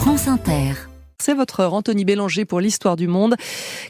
France Inter. C'est votre Anthony Bélanger pour l'Histoire du monde.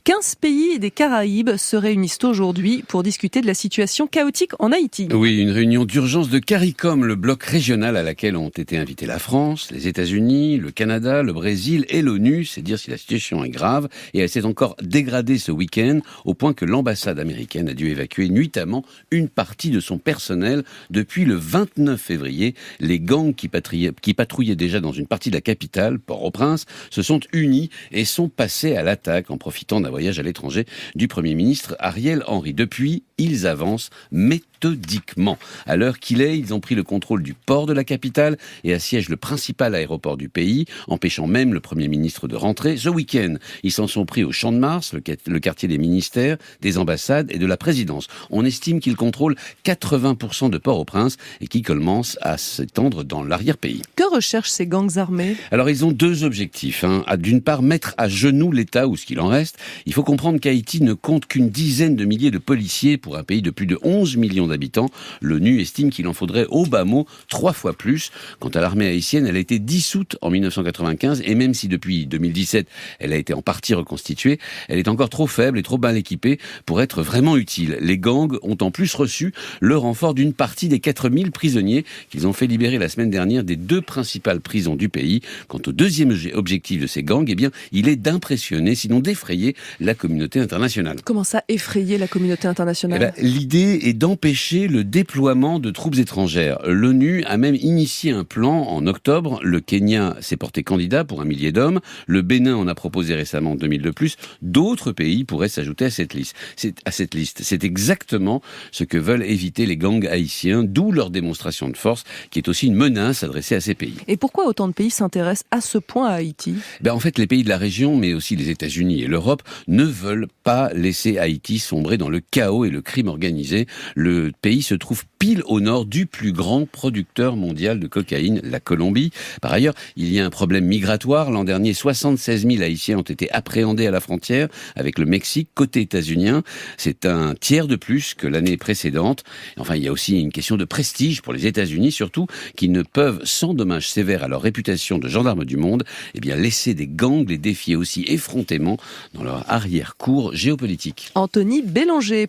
15 pays des Caraïbes se réunissent aujourd'hui pour discuter de la situation chaotique en Haïti. Oui, une réunion d'urgence de CARICOM, le bloc régional à laquelle ont été invités la France, les États-Unis, le Canada, le Brésil et l'ONU. C'est dire si la situation est grave. Et elle s'est encore dégradée ce week-end au point que l'ambassade américaine a dû évacuer nuitamment une partie de son personnel. Depuis le 29 février, les gangs qui patrouillaient déjà dans une partie de la capitale, Port-au-Prince, se sont unis et sont passés à l'attaque en profitant d'un voyage à l'étranger du Premier ministre Ariel Henry. Depuis, ils avancent méthodiquement. À l'heure qu'il est, ils ont pris le contrôle du port de la capitale et assiègent le principal aéroport du pays, empêchant même le Premier ministre de rentrer. Ce week-end, ils s'en sont pris au Champ de Mars, le quartier des ministères, des ambassades et de la présidence. On estime qu'ils contrôlent 80% de Port-au-Prince et qui commencent à s'étendre dans l'arrière-pays. Que recherchent ces gangs armés ? Alors, ils ont deux objectifs. D'une part, mettre à genoux l'État ou ce qu'il en reste. Il faut comprendre qu'Haïti ne compte qu'une dizaine de milliers de policiers pour un pays de plus de 11 millions d'habitants. L'ONU estime qu'il en faudrait au bas mot 3 fois plus. Quant à l'armée haïtienne, elle a été dissoute en 1995 et même si depuis 2017, elle a été en partie reconstituée, elle est encore trop faible et trop mal équipée pour être vraiment utile. Les gangs ont en plus reçu le renfort d'une partie des 4000 prisonniers qu'ils ont fait libérer la semaine dernière des 2 principales prisons du pays. Quant au deuxième objectif de ces gangs, eh bien, il est d'impressionner, sinon d'effrayer la communauté internationale. Comment ça, effrayer la communauté internationale ? L'idée est d'empêcher le déploiement de troupes étrangères. L'ONU a même initié un plan en octobre. Le Kenya s'est porté candidat pour 1 millier d'hommes. Le Bénin en a proposé récemment 2000 de plus. D'autres pays pourraient s'ajouter à cette liste. C'est exactement ce que veulent éviter les gangs haïtiens, d'où leur démonstration de force, qui est aussi une menace adressée à ces pays. Et pourquoi autant de pays s'intéressent à ce point à Haïti ? En fait, les pays de la région, mais aussi les États-Unis et l'Europe, ne veulent pas laisser Haïti sombrer dans le chaos et le crime organisé. Le pays se trouve pile au nord du plus grand producteur mondial de cocaïne, la Colombie. Par ailleurs, il y a un problème migratoire. L'an dernier, 76 000 Haïtiens ont été appréhendés à la frontière avec le Mexique, côté états-unien. C'est un tiers de plus que l'année précédente. Enfin, il y a aussi une question de prestige pour les États-Unis, surtout, qui ne peuvent, sans dommage sévère à leur réputation de gendarmes du monde, laisser des gangs les défier aussi effrontément dans leur arrière-cour géopolitique. Anthony Bélanger.